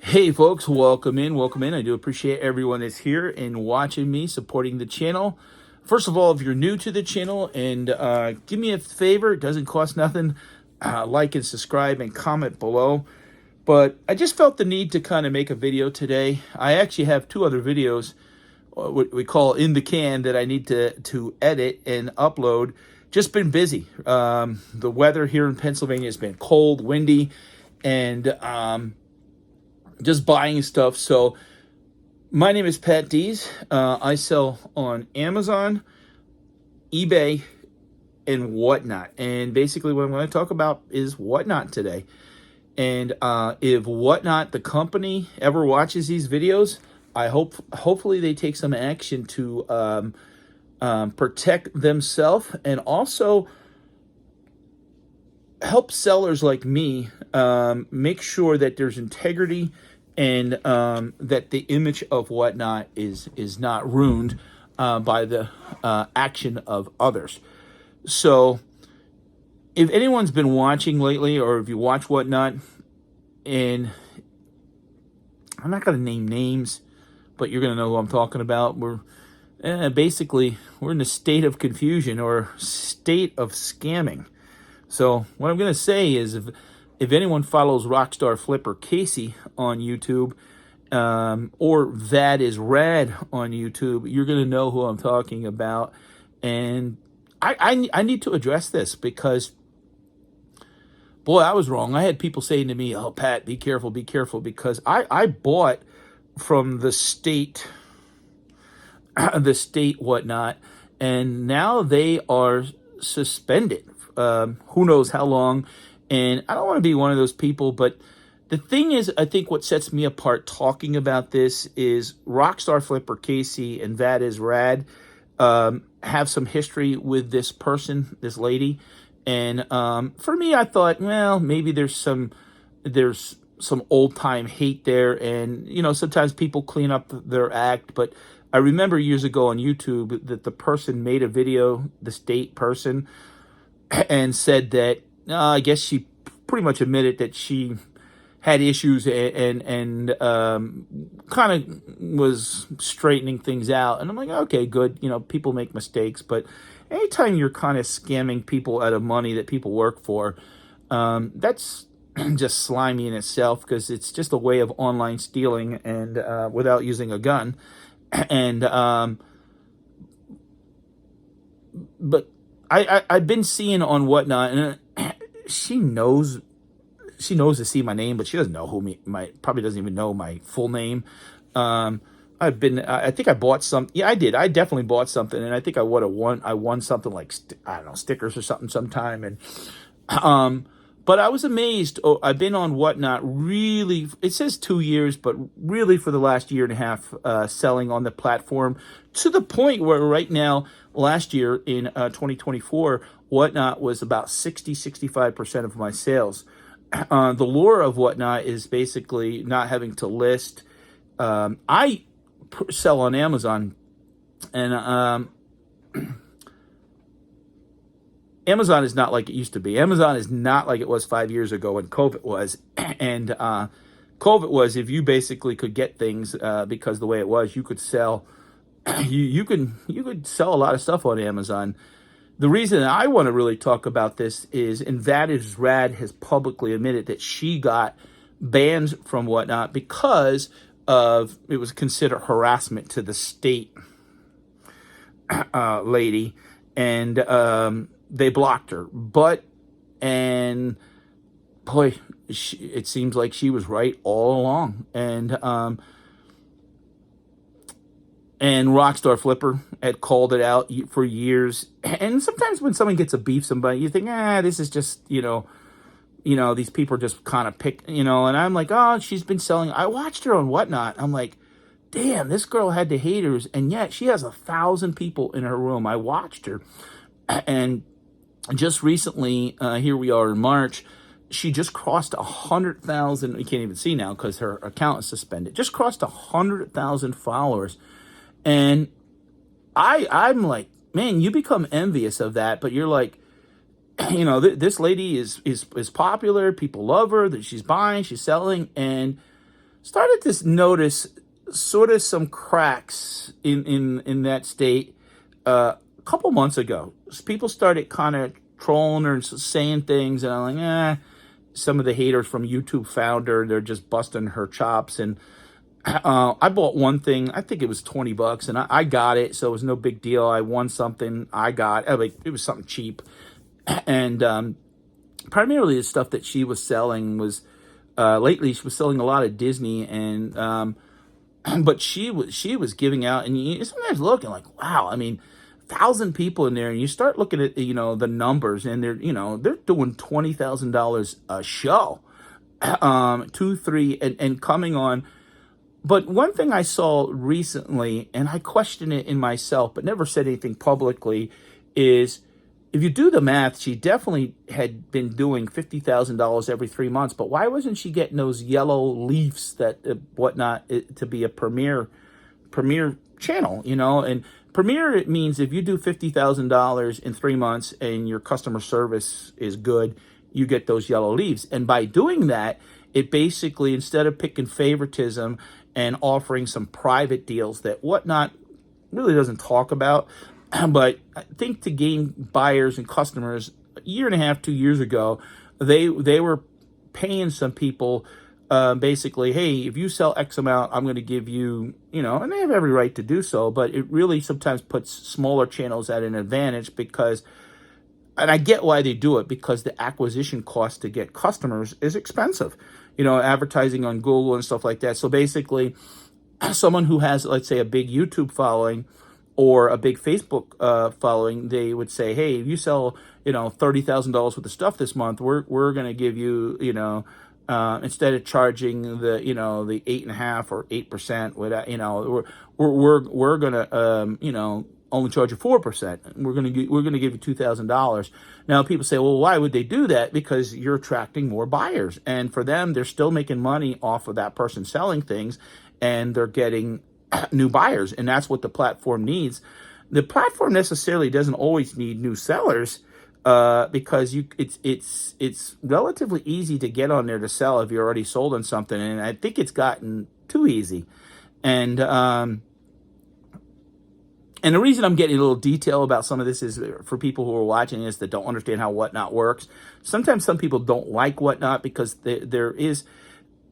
Hey folks, welcome in, welcome in. I do appreciate everyone that's here and watching me, supporting the channel. First of all, if you're new to the channel, and give me a favor, it doesn't cost nothing, like and subscribe and comment below. But I just felt the need to kind of make a video today. I actually have two other videos, what we call in the can, that I need to edit and upload. Just been busy. The weather here in Pennsylvania has been cold, windy, and just buying stuff. So my name is Patdees. I sell on Amazon, eBay, and whatnot. And basically what I'm going to talk about is whatnot today. And if whatnot, the company, ever watches these videos, hopefully they take some action to protect themselves and also help sellers like me make sure that there's integrity and that the image of whatnot is not ruined by the action of others. So if anyone's been watching lately, or if you watch whatnot, and I'm not going to name names, but you're going to know who I'm talking about. We're basically in a state of confusion or state of scamming. So what I'm going to say is, if anyone follows Rockstar Flipper Casey on YouTube, or That Is Rad on YouTube, you're going to know who I'm talking about. And I need to address this because, boy, I was wrong. I had people saying to me, "Oh, Pat, be careful, because I bought from the state, whatnot, and now they are suspended. Who knows how long. And I don't want to be one of those people, but the thing is, I think what sets me apart talking about this is Rockstar Flipper Casey and That Is Rad have some history with this person, this lady. And for me, I thought, well, maybe there's some old time hate there, and sometimes people clean up their act. But I remember years ago on YouTube that the person made a video, the state person, and said that I guess she pretty much admitted that she had issues and kind of was straightening things out. And I'm like, okay, good. People make mistakes, but anytime you're kind of scamming people out of money that people work for, that's just slimy in itself, because it's just a way of online stealing and without using a gun. And but I've been seeing on whatnot, and she knows to see my name, but she doesn't know probably doesn't even know my full name. I think I bought some. Yeah, I did. I definitely bought something, and I think I won something like, I don't know, stickers or something sometime. And but I was amazed. Oh, I've been on whatnot really, it says 2 years, but really for the last year and a half, selling on the platform, to the point where right now, last year in 2024, whatnot was about 65% of my sales. The lure of whatnot is basically not having to list. I sell on Amazon, and Amazon is not like it used to be. Amazon is not like it was 5 years ago when COVID was. And COVID was, if you basically could get things, because the way it was, you could sell. You could sell a lot of stuff on Amazon. The reason I want to really talk about this is, and That Is Rad has publicly admitted that she got banned from whatnot because of, it was considered harassment to the state lady, and they blocked her. And boy, it seems like she was right all along. And Rockstar Flipper had called it out for years. And sometimes when someone gets a beef somebody, you think, this is just, these people are just kind of and I'm like, oh, she's been selling. I watched her on whatnot. I'm like, damn, this girl had the haters, and yet she has 1,000 people in her room. I watched her. And just recently, here we are in March, she just crossed 100,000. You can't even see now because her account is suspended. Just crossed 100,000 followers. And I'm like, man, you become envious of that, but you're like, this lady is popular. People love her. That she's buying, she's selling, and started to notice sort of some cracks in that state a couple months ago. People started kind of trolling or saying things, and I'm like, some of the haters from YouTube found her. They're just busting her chops. And I bought one thing. I think it was $20, and I got it, so it was no big deal. I won something. It was something cheap, and primarily the stuff that she was selling was lately she was selling a lot of Disney, and but she was giving out, and you sometimes looking like, wow, I mean, 1,000 people in there, and you start looking at the numbers, and they're doing $20,000 a show, 2, 3, and coming on. But one thing I saw recently, and I questioned it in myself, but never said anything publicly, is if you do the math, she definitely had been doing $50,000 every 3 months. But why wasn't she getting those yellow leaves that whatnot to be a premier channel? And premier, it means if you do $50,000 in 3 months and your customer service is good, you get those yellow leaves. And by doing that, it basically, instead of picking favoritism and offering some private deals that whatnot really doesn't talk about, but I think to gain buyers and customers, a year and a half, 2 years ago, they were paying some people basically, hey, if you sell X amount, I'm going to give you, and they have every right to do so, but it really sometimes puts smaller channels at an advantage because, and I get why they do it, because the acquisition cost to get customers is expensive, advertising on Google and stuff like that. So basically, someone who has, let's say, a big YouTube following or a big Facebook following, they would say, hey, if you sell, $30,000 worth of stuff this month, we're going to give you, instead of charging the 8.5% or 8%, we're going to, only charge you 4%. We're going to give you $2,000. Now people say, well, why would they do that? Because you're attracting more buyers, and for them, they're still making money off of that person selling things, and they're getting new buyers, and that's what the platform needs. The platform necessarily doesn't always need new sellers, because it's relatively easy to get on there to sell if you're already sold on something, and I think it's gotten too easy. And the reason I'm getting a little detail about some of this is for people who are watching this that don't understand how Whatnot works. Sometimes some people don't like Whatnot because there is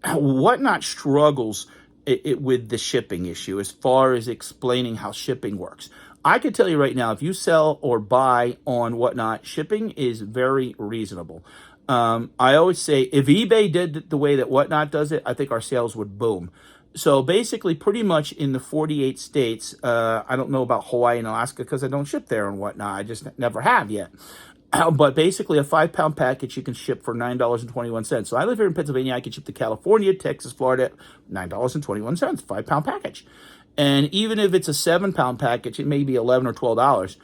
Whatnot struggles with the shipping issue as far as explaining how shipping works. I can tell you right now, if you sell or buy on Whatnot, shipping is very reasonable. I always say if eBay did it the way that Whatnot does it, I think our sales would boom. So basically, pretty much in the 48 states, I don't know about Hawaii and Alaska because I don't ship there and Whatnot. I just never have yet. But basically, a 5-pound package you can ship for $9.21. So I live here in Pennsylvania. I can ship to California, Texas, Florida, $9.21, 5-pound package. And even if it's a 7-pound package, it may be $11 or $12.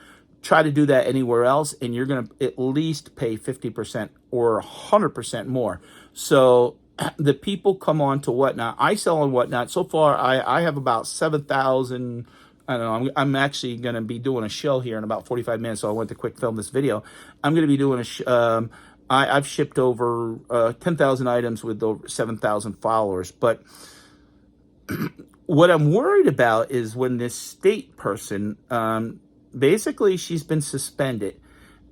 Try to do that anywhere else, and you're going to at least pay 50% or 100% more. So the people come on to Whatnot. I sell on Whatnot. So far, I have about 7,000. I don't know. I'm actually going to be doing a show here in about 45 minutes, so I went to quick film this video. I'm going to be doing I've shipped over 10,000 items with over 7,000 followers. But what I'm worried about is when this state person, basically she's been suspended.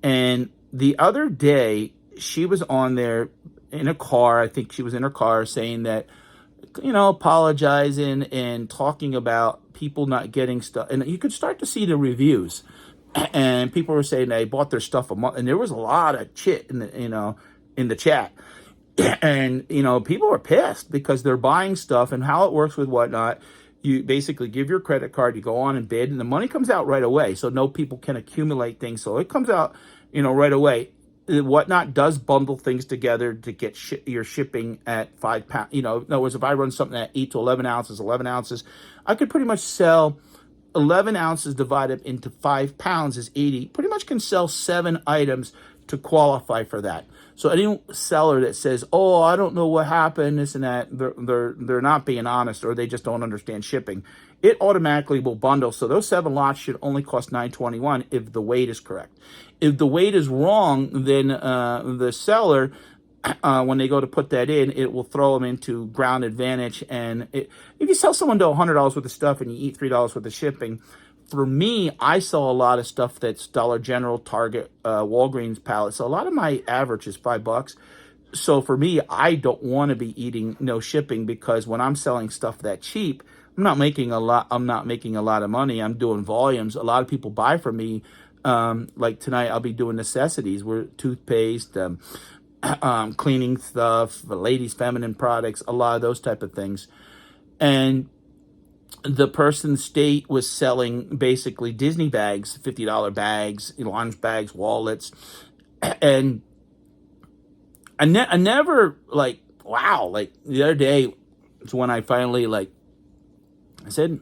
And the other day, she was on there in a car. I think she was in her car saying that, apologizing and talking about people not getting stuff. And you could start to see the reviews. And people were saying they bought their stuff a month. And there was a lot of chit in the chat. And, people were pissed because they're buying stuff. And how it works with Whatnot, you basically give your credit card, you go on and bid, and the money comes out right away. So no people can accumulate things. So it comes out, right away. Whatnot does bundle things together to get your shipping at 5 pounds. In other words, if I run something at 8 to 11 ounces, I could pretty much sell 11 ounces divided into 5 pounds is 80. Pretty much can sell 7 items to qualify for that. So any seller that says, "Oh, I don't know what happened, this and that," they're not being honest, or they just don't understand shipping. It automatically will bundle. So those 7 lots should only cost $9.21 if the weight is correct. If the weight is wrong, then the seller when they go to put that in, it will throw them into ground advantage. And if you sell someone to $100 worth of stuff and you eat $3 worth of shipping, for me, I sell a lot of stuff that's Dollar General, Target, Walgreens pallets. So a lot of my average is $5. So for me, I don't want to be eating no shipping, because when I'm selling stuff that cheap, I'm not making a lot. I'm not making a lot of money. I'm doing volumes. A lot of people buy from me. Like tonight, I'll be doing necessities. We're toothpaste, cleaning stuff, ladies' feminine products, a lot of those type of things. And the person's state was selling basically Disney bags, $50 bags, lunch bags, wallets, and I never, like, wow, like the other day it's when I finally, like, I said,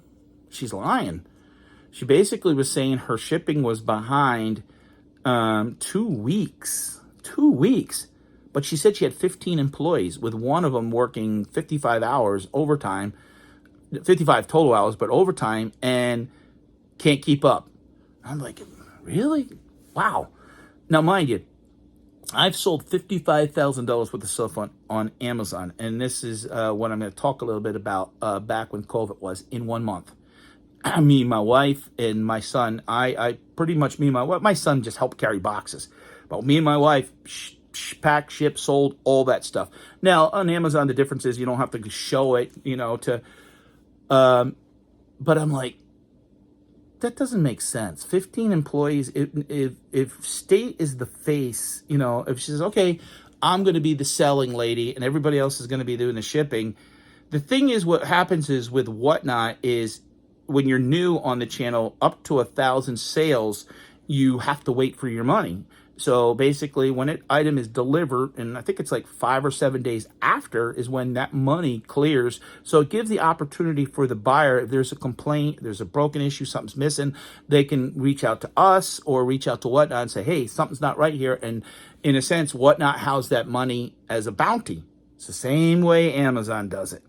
she's lying. She basically was saying her shipping was behind 2 weeks. 2 weeks. But she said she had 15 employees, with one of them working 55 hours overtime, 55 total hours, but overtime, and can't keep up. I'm like, really? Wow. Now, mind you, I've sold $55,000 worth of stuff on Amazon, and this is what I'm going to talk a little bit about back when COVID was, in 1 month. Me, my wife, and my son, I pretty much, my son just helped carry boxes. But me and my wife, pack, ship, sold, all that stuff. Now, on Amazon, the difference is you don't have to show it, but I'm like, that doesn't make sense. 15 employees. If state is the face, if she says, okay, I'm going to be the selling lady and everybody else is going to be doing the shipping. The thing is, what happens is with Whatnot is, when you're new on the channel, up to 1,000 sales, you have to wait for your money. So basically, when an item is delivered, and I think it's like 5 or 7 days after, is when that money clears. So it gives the opportunity for the buyer, if there's a complaint, there's a broken issue, something's missing, they can reach out to us or reach out to Whatnot and say, hey, something's not right here. And in a sense, Whatnot house that money as a bounty. It's the same way Amazon does it.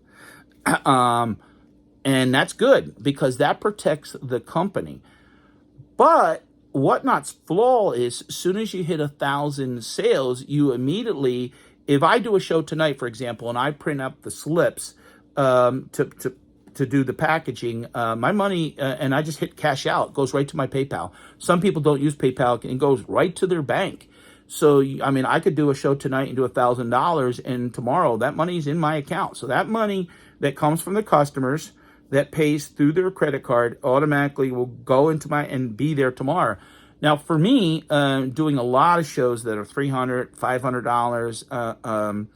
And that's good, because that protects the company. But Whatnot's flaw is, as soon as you hit 1,000 sales, you immediately, if I do a show tonight, for example, and I print up the slips to do the packaging, my money, and I just hit cash out, goes right to my PayPal. Some people don't use PayPal, and it goes right to their bank. So, I mean, I could do a show tonight and do $1,000, and tomorrow that money's in my account. So that money that comes from the customers, that pays through their credit card, automatically will go into and be there tomorrow. Now, for me, doing a lot of shows that are $300, $500,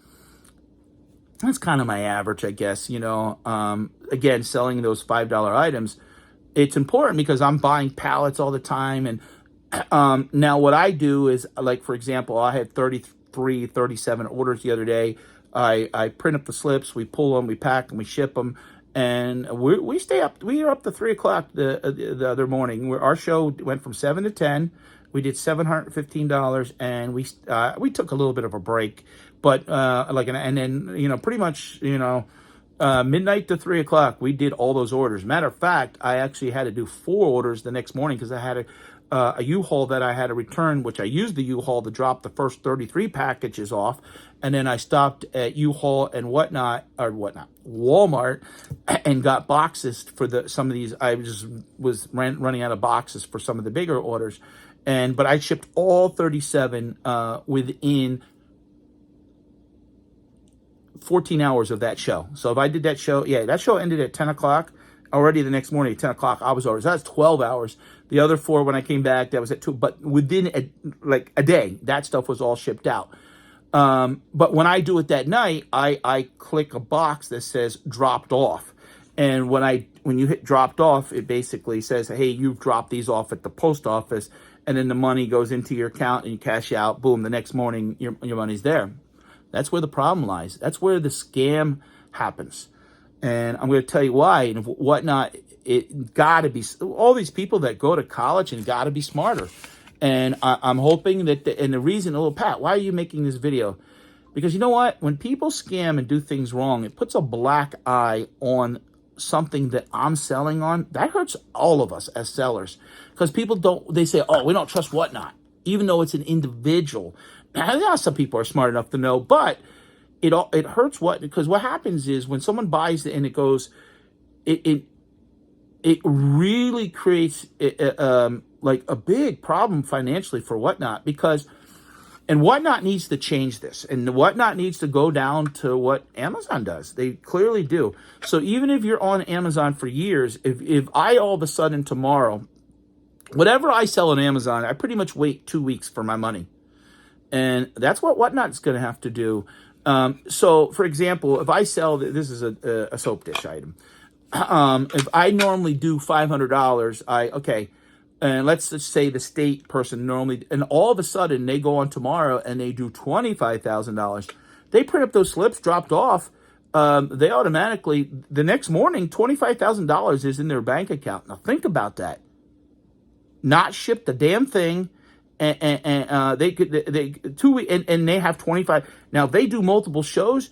that's kind of my average, I guess. Again, selling those $5 items, it's important because I'm buying pallets all the time. And now what I do is, like, for example, I had 33, 37 orders the other day. I print up the slips, we pull them, we pack them, we ship them. And we stay up. We are up to 3 o'clock the other morning. Our show went from 7 to 10. We did $715, and we took a little bit of a break, but and then pretty much midnight to 3 o'clock we did all those orders. Matter of fact, I actually had to do 4 orders the next morning, because I had a U-Haul that I had to return, which I used the U-Haul to drop the first 33 packages off. And then I stopped at U-Haul and Walmart, and got boxes for some of these. I just was running out of boxes for some of the bigger orders. But I shipped all 37 within 14 hours of that show. So if I did that show, that show ended at 10 o'clock. Already the next morning at 10 o'clock, I was over. So that's 12 hours. The other 4, when I came back, that was at 2. But within a day, that stuff was all shipped out. But when I do it that night, I click a box that says dropped off. And when you hit dropped off, it basically says, hey, you've dropped these off at the post office. And then the money goes into your account and you cash out. Boom, the next morning, your money's there. That's where the problem lies. That's where the scam happens. And I'm going to tell you why. And Whatnot, it got to be, all these people that go to college and got to be smarter. And I'm hoping that, and the reason, Pat, why are you making this video? Because you know what? When people scam and do things wrong, it puts a black eye on something that I'm selling on. That hurts all of us as sellers. Because people they say, oh, we don't trust Whatnot, even though it's an individual. Yeah, some people are smart enough to know, but it hurts because what happens is when someone buys it and it goes, it it really creates like a big problem financially for Whatnot because and Whatnot needs to change this, and Whatnot needs to go down to what Amazon does. They clearly do. So even if you're on Amazon for years, if I all of a sudden tomorrow, whatever I sell on Amazon, I pretty much wait 2 weeks for my money. And that's what Whatnot's going to have to do. So, for example, if I sell, this is a soap dish item. If I normally do $500, okay, and let's just say the state person normally, and all of a sudden they go on tomorrow and they do $25,000. They print up those slips, dropped off. They automatically, the next morning, $25,000 is in their bank account. Now think about that. Not ship the damn thing. And they could they 2 weeks and they have 25. Now if they do multiple shows,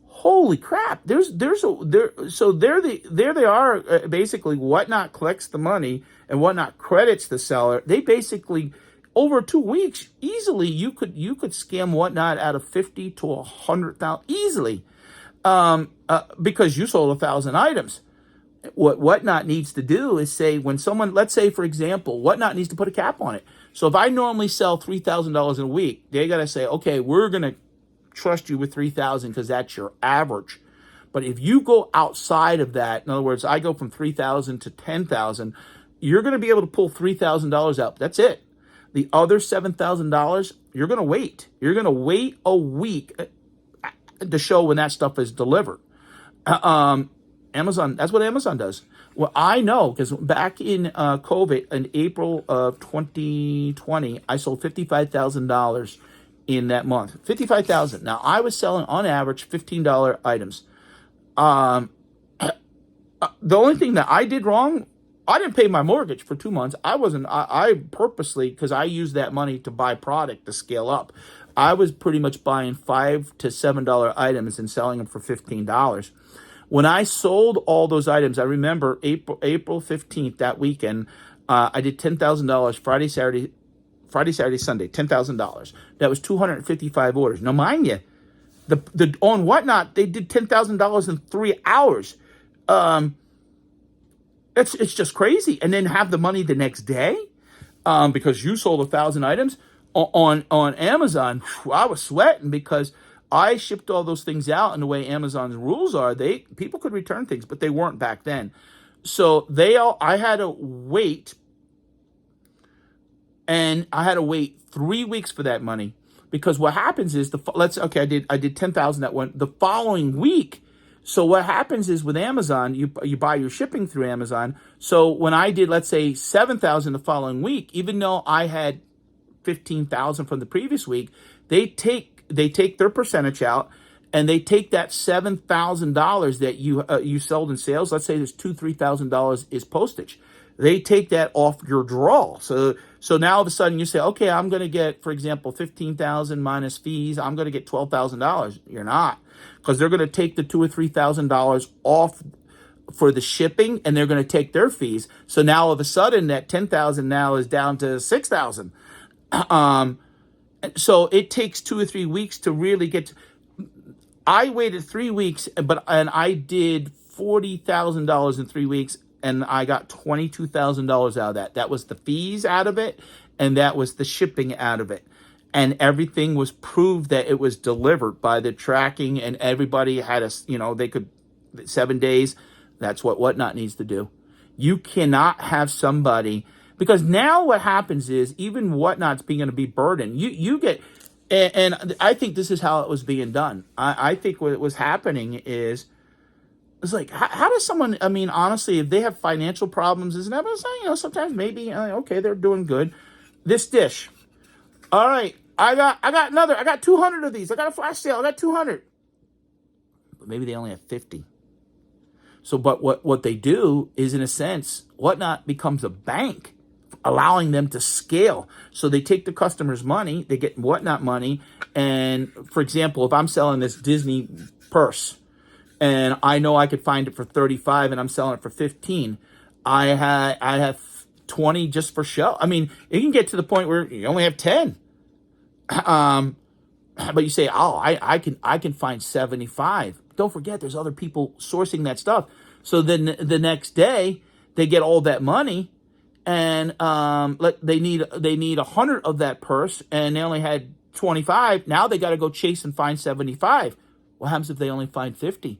holy crap! There they are. Basically, Whatnot collects the money and Whatnot credits the seller. They basically over 2 weeks easily you could scam Whatnot out of 50 to 100,000 easily, because you sold 1,000 items. What Whatnot needs to do is say when someone, let's say for example, Whatnot needs to put a cap on it. So if I normally sell $3,000 in a week, they got to say, okay, we're going to trust you with 3,000 because that's your average. But if you go outside of that, in other words, I go from 3,000 to 10,000, you're going to be able to pull $3,000 out. That's it. The other $7,000, you're going to wait. You're going to wait a week to show when that stuff is delivered. Amazon, that's what Amazon does. Well, I know because back in COVID, in April of 2020, I sold $55,000 in that month. $55,000. Now, I was selling on average $15 items. The only thing that I did wrong, I didn't pay my mortgage for 2 months. I purposely, because I used that money to buy product to scale up. I was pretty much buying $5 to $7 items and selling them for $15. When I sold all those items, I remember April 15th, that weekend, I did $10,000 Friday, Saturday, Sunday, $10,000. That was 255 orders. Now, mind you, the on Whatnot, they did $10,000 in 3 hours. It's just crazy. And then have the money the next day, because you sold 1,000 items on Amazon. I was sweating because I shipped all those things out, and the way Amazon's rules are, people could return things, but they weren't back then. So I had to wait, and I had to wait 3 weeks for that money, because what happens is I did 10,000 that went the following week. So what happens is with Amazon, you buy your shipping through Amazon. So when I did, let's say 7,000 the following week, even though I had 15,000 from the previous week, they take their percentage out, and they take that $7,000 that you sold in sales. Let's say there's $3,000 is postage. They take that off your draw. So now all of a sudden you say, okay, I'm going to get, for example, 15,000 minus fees. I'm going to get $12,000. You're not, because they're going to take the $2,000 or $3,000 off for the shipping, and they're going to take their fees. So now all of a sudden that 10,000 now is down to 6,000. So it takes 2 or 3 weeks to really get. I waited 3 weeks, and I did $40,000 in 3 weeks, and I got $22,000 out of that. That was the fees out of it, and that was the shipping out of it, and everything was proved that it was delivered by the tracking, and everybody had they could 7 days. That's what Whatnot needs to do. You cannot have somebody. Because now what happens is even Whatnot's being going to be burdened. You get, and I think this is how it was being done. I think what was happening is, it's like, how does someone, I mean, honestly, if they have financial problems, isn't that what I'm saying? Sometimes maybe, okay, they're doing good. This dish. All right, I got 200 of these. I got a flash sale. I got 200. But maybe they only have 50. So, but what they do is, in a sense, Whatnot becomes a bank, allowing them to scale. So they take the customer's money, they get Whatnot money, and for example, if I'm selling this Disney purse, and I know I could find it for 35, and I'm selling it for 15, I have 20 just for show. I mean, it can get to the point where you only have 10. Um, but you say, oh, I can find 75. Don't forget, there's other people sourcing that stuff. So then the next day they get all that money, and they need 100 of that purse, and they only had 25. Now they got to go chase and find 75. What happens if they only find 50?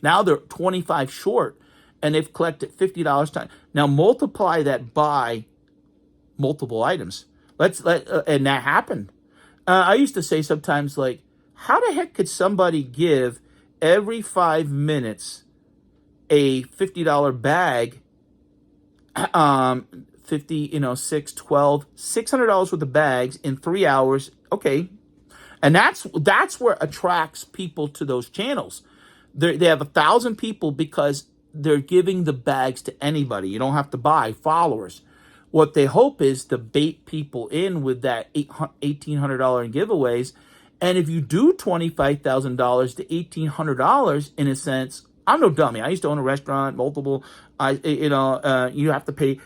Now they're 25 short, and they've collected $50 time. Now multiply that by multiple items. And that happened. I used to say sometimes, like, how the heck could somebody give every 5 minutes a $50 bag, 50, 6, 12, $600 worth of bags in 3 hours? Okay. And that's where attracts people to those channels. They have 1,000 people because they're giving the bags to anybody. You don't have to buy followers. What they hope is to bait people in with that $1,800 in giveaways. And if you do $25,000 to $1,800, in a sense, I'm no dummy. I used to own a restaurant, multiple. You have to pay.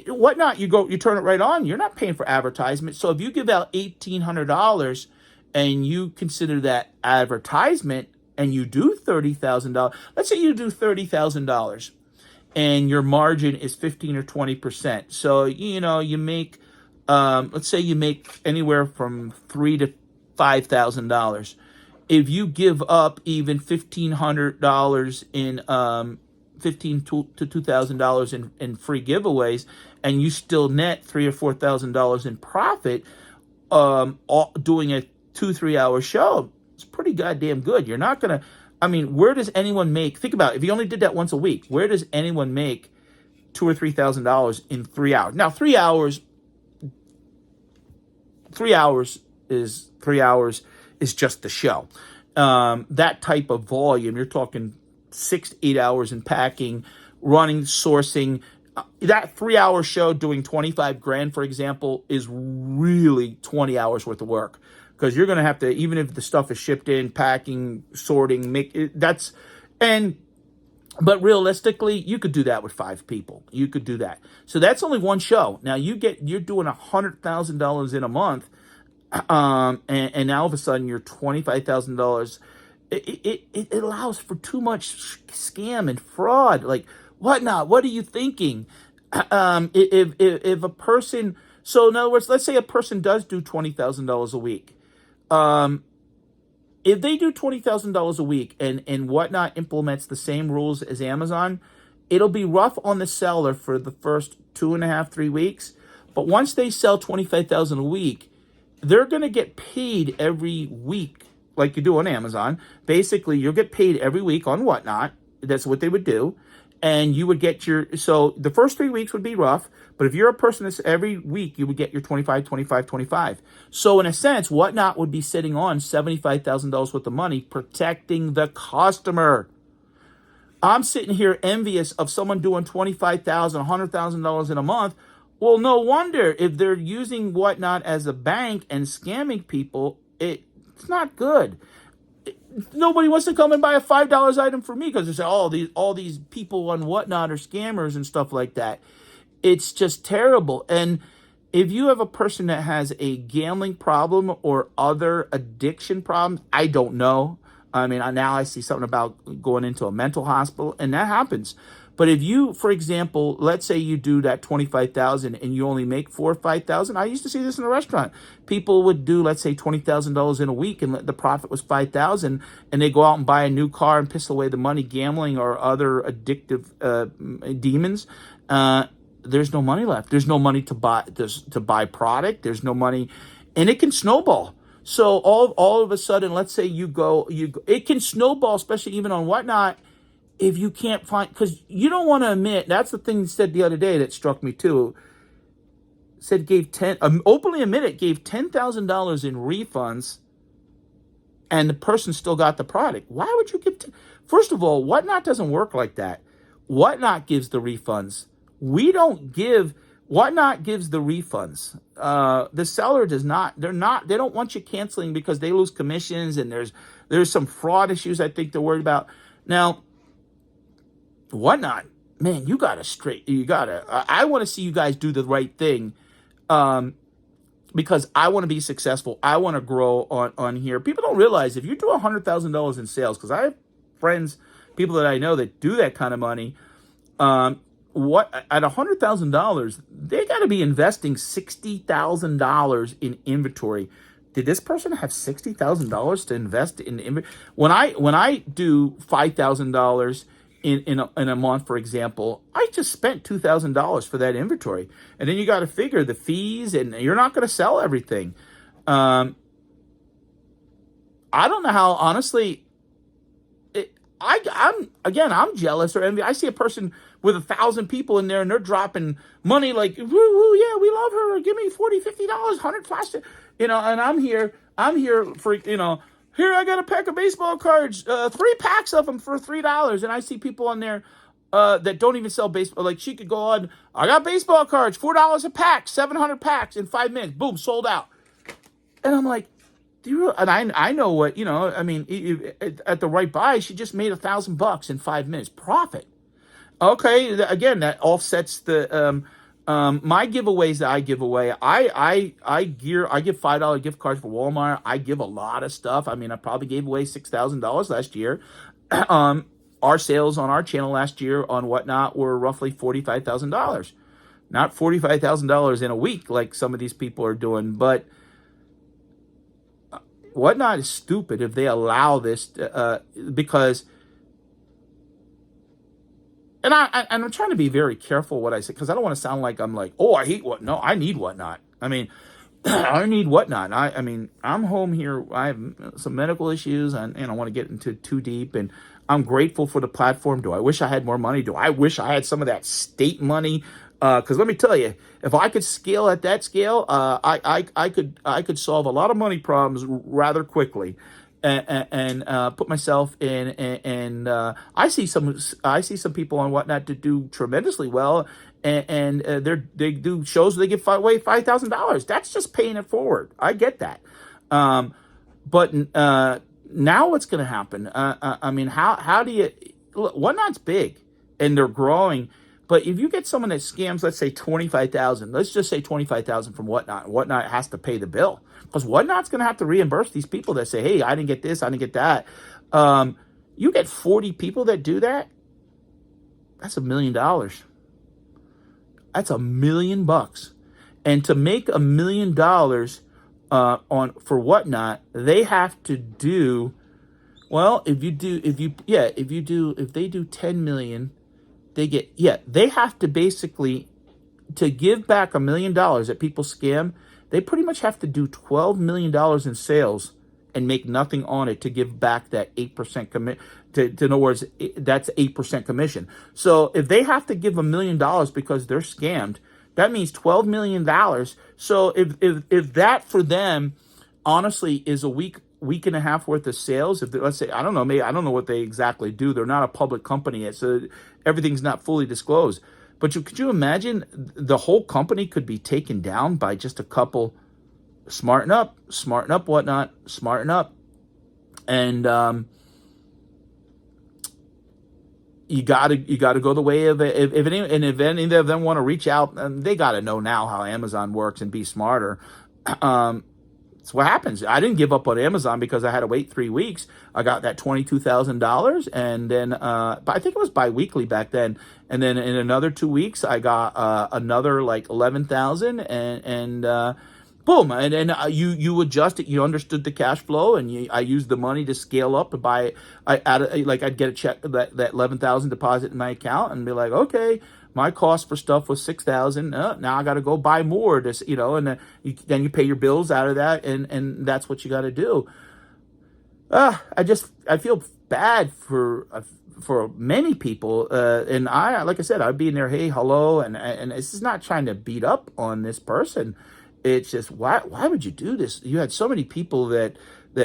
Whatnot, you turn it right on. You're not paying for advertisement. So if you give out $1,800 and you consider that advertisement, and you do $30,000, let's say you do $30,000, and your margin is 15 or 20%. So you make, let's say you make anywhere from $3,000 to $5,000. If you give up even $1,500 in $1,500 to $2,000 in free giveaways, and you still net $3,000 or $4,000 in profit, doing a 2-3 hour show, it's pretty goddamn good. You're not gonna. I mean, where does anyone make? Think about it. If you only did that once a week, where does anyone make $2,000 or $3,000 in 3 hours? Now, 3 hours. 3 hours is just the show. That type of volume, you're talking 6 to 8 hours in packing, running, sourcing. That 3 hour show doing 25 grand, for example, is really 20 hours worth of work. Because you're going to have to, even if the stuff is shipped in, packing, sorting, but realistically, you could do that with 5 people. You could do that. So that's only one show. Now you're doing $100,000 in a month, and now all of a sudden you're $25,000. It allows for too much scam and fraud. Like, whatnot? What are you thinking? If a person, so in other words, let's say a person does do $20,000 a week. If they do $20,000 a week and Whatnot implements the same rules as Amazon, it'll be rough on the seller for the first 2.5, 3 weeks. But once they sell $25,000 a week, they're going to get paid every week, like you do on Amazon. Basically, you'll get paid every week on Whatnot. That's what they would do. And you would get so the first 3 weeks would be rough, but if you're a person that's every week, you would get your 25, 25, 25. So in a sense, Whatnot would be sitting on $75,000 worth of money, protecting the customer. I'm sitting here envious of someone doing $25,000, $100,000 in a month. Well, no wonder if they're using Whatnot as a bank and scamming people, it's not good. Nobody wants to come and buy a $5 item for me because they say, oh, all these people on Whatnot are scammers and stuff like that. It's just terrible. And if you have a person that has a gambling problem or other addiction problems, I don't know. I mean, now I see something about going into a mental hospital, and that happens. But if you, for example, let's say you do that 25,000 and you only make 4 or 5,000. I used to see this in a restaurant. People would do, let's say, $20,000 in a week, and the profit was 5,000, and they go out and buy a new car and piss away the money gambling or other addictive demons. There's no money left. There's no money to buy product. There's no money, and it can snowball. So all of a sudden, let's say you go, it can snowball, especially even on Whatnot. If you can't find, because you don't want to admit, that's the thing he said the other day that struck me too. Said openly admitted, gave $10,000 in refunds, and the person still got the product. Why would you give? First of all, Whatnot doesn't work like that. Whatnot gives the refunds. We don't give. Whatnot gives the refunds. The seller does not. They don't want you canceling because they lose commissions, and there's some fraud issues I think they're worried about. Now, Whatnot, man, I want to see you guys do the right thing. because I want to be successful. I want to grow on here. People don't realize if you do $100,000 in sales, because I have friends, people that I know that do that kind of money. What at $100,000, they got to be investing $60,000 in inventory. Did this person have $60,000 to invest in inventory? When I do $5,000 in a month, for example, I just spent $2,000 for that inventory, and then you got to figure the fees, and you're not going to sell everything. Um, I don't know how honestly. I'm jealous or envy. I see a person with 1,000 people in there and they're dropping money like, woo, woo, yeah, we love her. Give me $40, $50, 100 flash, and I'm here for, here I got a pack of baseball cards, 3 packs of them for $3. And I see people on there that don't even sell baseball. Like she could go on, I got baseball cards, $4 a pack, 700 packs in 5 minutes. Boom, sold out. And I'm like, and I know what, I mean, at the right buy, she just made $1,000 in 5 minutes profit. Okay, again, that offsets the my giveaways that I give away. I give $5 gift cards for Walmart. I give a lot of stuff. I mean, I probably gave away $6,000 last year. Our sales on our channel last year on Whatnot were roughly $45,000. Not $45,000 in a week like some of these people are doing, but Whatnot is stupid if they allow this because, and I'm trying to be very careful what I say because I don't want to sound like I'm like, oh, I hate what. No, I need Whatnot. I mean, I need Whatnot. I mean, I'm home here. I have some medical issues, and I don't want to get into too deep. And I'm grateful for the platform. Do I wish I had more money? Do I wish I had some of that state money? Because let me tell you, if I could scale at that scale, I could solve a lot of money problems rather quickly, and put myself in. And I see some people on Whatnot to do tremendously well, and they do shows where they give away $5,000. That's just paying it forward. I get that, but now what's going to happen? I mean, how do you? Whatnot's big, and they're growing. But if you get someone that scams, let's say 25,000, let's just say 25,000 from Whatnot, Whatnot has to pay the bill because Whatnot's going to have to reimburse these people that say, hey, I didn't get this, I didn't get that. You get 40 people that do that, that's $1 million. That's $1 million. And to make $1 million for Whatnot, they have to do, well, if they do 10 million, they have to basically, to give back $1 million that people scam, they pretty much have to do $12 million in sales and make nothing on it to give back that 8% commit. In other words, that's 8% commission. So if they have to give $1 million because they're scammed, that means $12 million. So if that for them, honestly, is a week and a half worth of sales, if let's say, I don't know, maybe I don't know what they exactly do. They're not a public company yet, so everything's not fully disclosed. But could you imagine the whole company could be taken down by just a couple? Smarten up, Whatnot, smarten up, and you gotta go the way of it. If any of them want to reach out, they gotta know now how Amazon works and be smarter. It's what happens. I didn't give up on Amazon because I had to wait 3 weeks. I got that $22,000, and then but I think it was bi-weekly back then. And then in another 2 weeks, I got another like 11,000, and boom. And then you adjust it. You understood the cash flow, and I used the money to scale up to buy. I'd get a check that 11,000 deposit in my account, and be like, okay. My cost for stuff was $6,000. Now I got to go buy more. And then you pay your bills out of that, and that's what you got to do. I feel bad for many people, and like I said, I'd be in there, hey, hello, and this is not trying to beat up on this person. It's just why would you do this? You had so many people that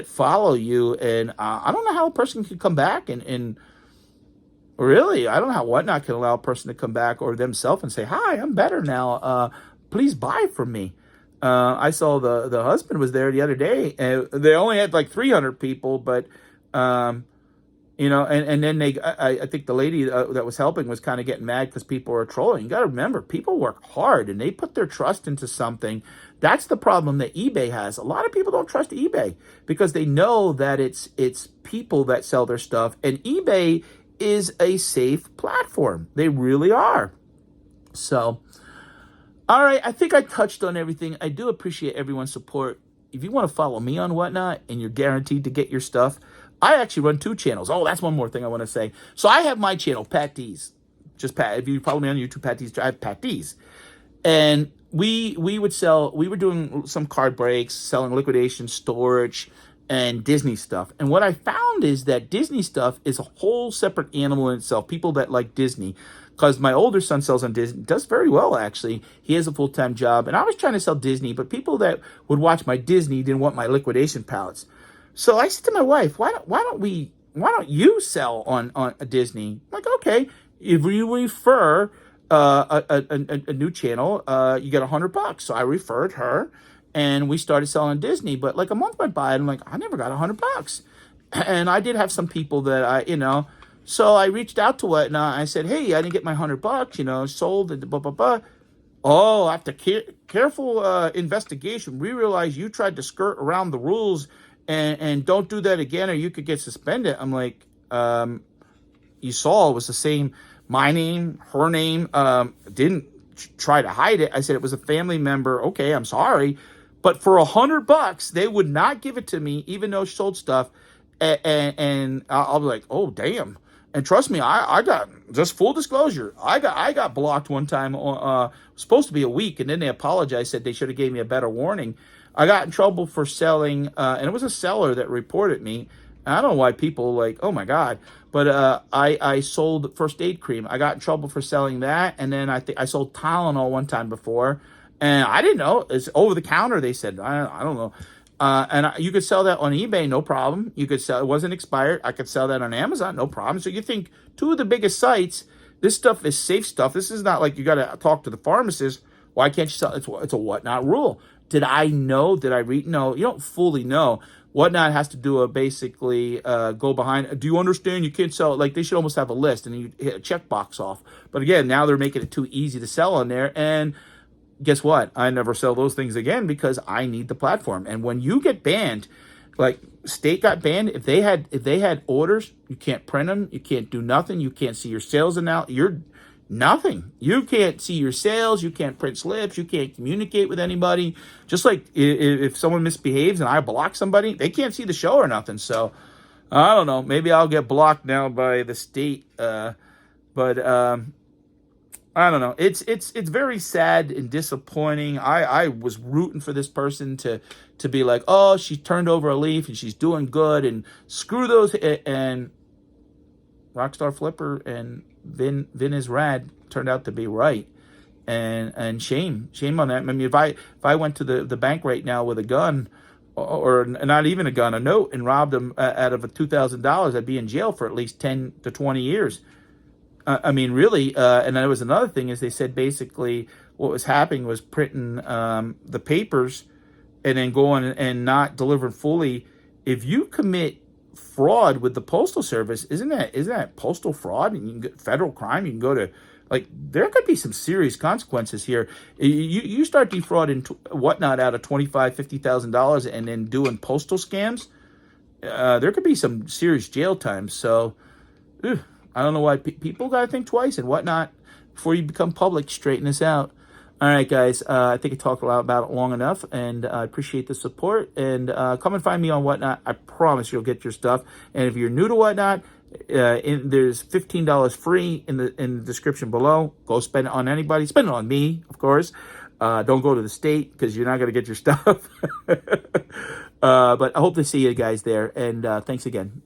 follow you, and I don't know how a person could come back and really, I don't know how Whatnot can allow a person to come back or themselves and say, hi, I'm better now. Please buy from me. I saw the husband was there the other day, and they only had like 300 people, but, And then I think the lady that was helping was kind of getting mad because people were trolling. You got to remember, people work hard and they put their trust into something. That's the problem that eBay has. A lot of people don't trust eBay because they know that it's people that sell their stuff, and eBay is a safe platform. They really are. So, all right, I think I touched on everything. I do appreciate everyone's support. If you want to follow me on Whatnot and you're guaranteed to get your stuff, I actually run 2 channels. Oh, that's one more thing I want to say. So I have my channel, Patdees. Just Pat. If you follow me on YouTube, Patdees, I have Patdees. And we were doing some card breaks, selling liquidation, storage, and Disney stuff. And what I found is that Disney stuff is a whole separate animal in itself. People that like Disney, because my older son sells on Disney, does very well actually. He has a full-time job, and I was trying to sell Disney, but people that would watch my Disney didn't want my liquidation pallets. So I said to my wife, why don't you sell on a Disney? I'm like, okay, if you refer a new channel, you get $100. So I referred her, and we started selling Disney. But like a month went by, and I'm like, I never got $100. And I did have some people that so I reached out to Whatnot. I said, hey, I didn't get my $100, sold and blah blah blah. Oh, after careful investigation, we realized you tried to skirt around the rules, and don't do that again, or you could get suspended. I'm like, you saw it was the same, my name, her name, didn't try to hide it. I said it was a family member. Okay, I'm sorry. But for $100, they would not give it to me, even though she sold stuff. And I'll be like, oh, damn. And trust me, I got, just full disclosure, I got blocked one time. Supposed to be a week, and then they apologized, said they should have gave me a better warning. I got in trouble for selling, and it was a seller that reported me. I don't know why people like, oh my God, but I sold first aid cream. I got in trouble for selling that, and then I think I sold Tylenol one time before, and I didn't know. It's over the counter, they said. I don't know. You could sell that on eBay, no problem. You could sell, it wasn't expired. I could sell that on Amazon, no problem. So you think 2 of the biggest sites, this stuff is safe stuff. This is not like you got to talk to the pharmacist. Why can't you sell? It's a Whatnot rule. Did I know? Did I read? No, you don't fully know. Whatnot has to do basically go behind. Do you understand? You can't sell it. Like, they should almost have a list, and you hit a checkbox off. But again, now they're making it too easy to sell on there. And guess what? I never sell those things again because I need the platform. And when you get banned, like State got banned, if they had orders, you can't print them, you can't do nothing, you can't see your sales you're nothing. You can't see your sales, you can't print slips, you can't communicate with anybody. Just like if someone misbehaves and I block somebody, they can't see the show or nothing. So I don't know. Maybe I'll get blocked now by the state. But I don't know. It's very sad and disappointing. I was rooting for this person to be like, oh, she turned over a leaf and she's doing good, and screw those. And Rockstar Flipper and Vin is Rad turned out to be right. And shame on that. I mean, if I went to the bank right now with a gun, or not even a gun, a note, and robbed them out of $2,000, I'd be in jail for at least 10 to 20 years. I mean, really, and there was another thing, is they said basically what was happening was printing the papers and then going and not delivering fully. If you commit fraud with the Postal Service, isn't that postal fraud? And you can get federal crime. You can go to, like, there could be some serious consequences here. You start defrauding Whatnot out of $25,000, $50,000 and then doing postal scams, there could be some serious jail time. So, I don't know why people got to think twice and Whatnot before you become public. Straighten this out. All right, guys. I think I talked a lot about it long enough, and I appreciate the support. And come and find me on Whatnot. I promise you'll get your stuff. And if you're new to Whatnot, there's $15 free in the description below. Go spend it on anybody. Spend it on me, of course. Don't go to the state because you're not going to get your stuff. But I hope to see you guys there. And thanks again.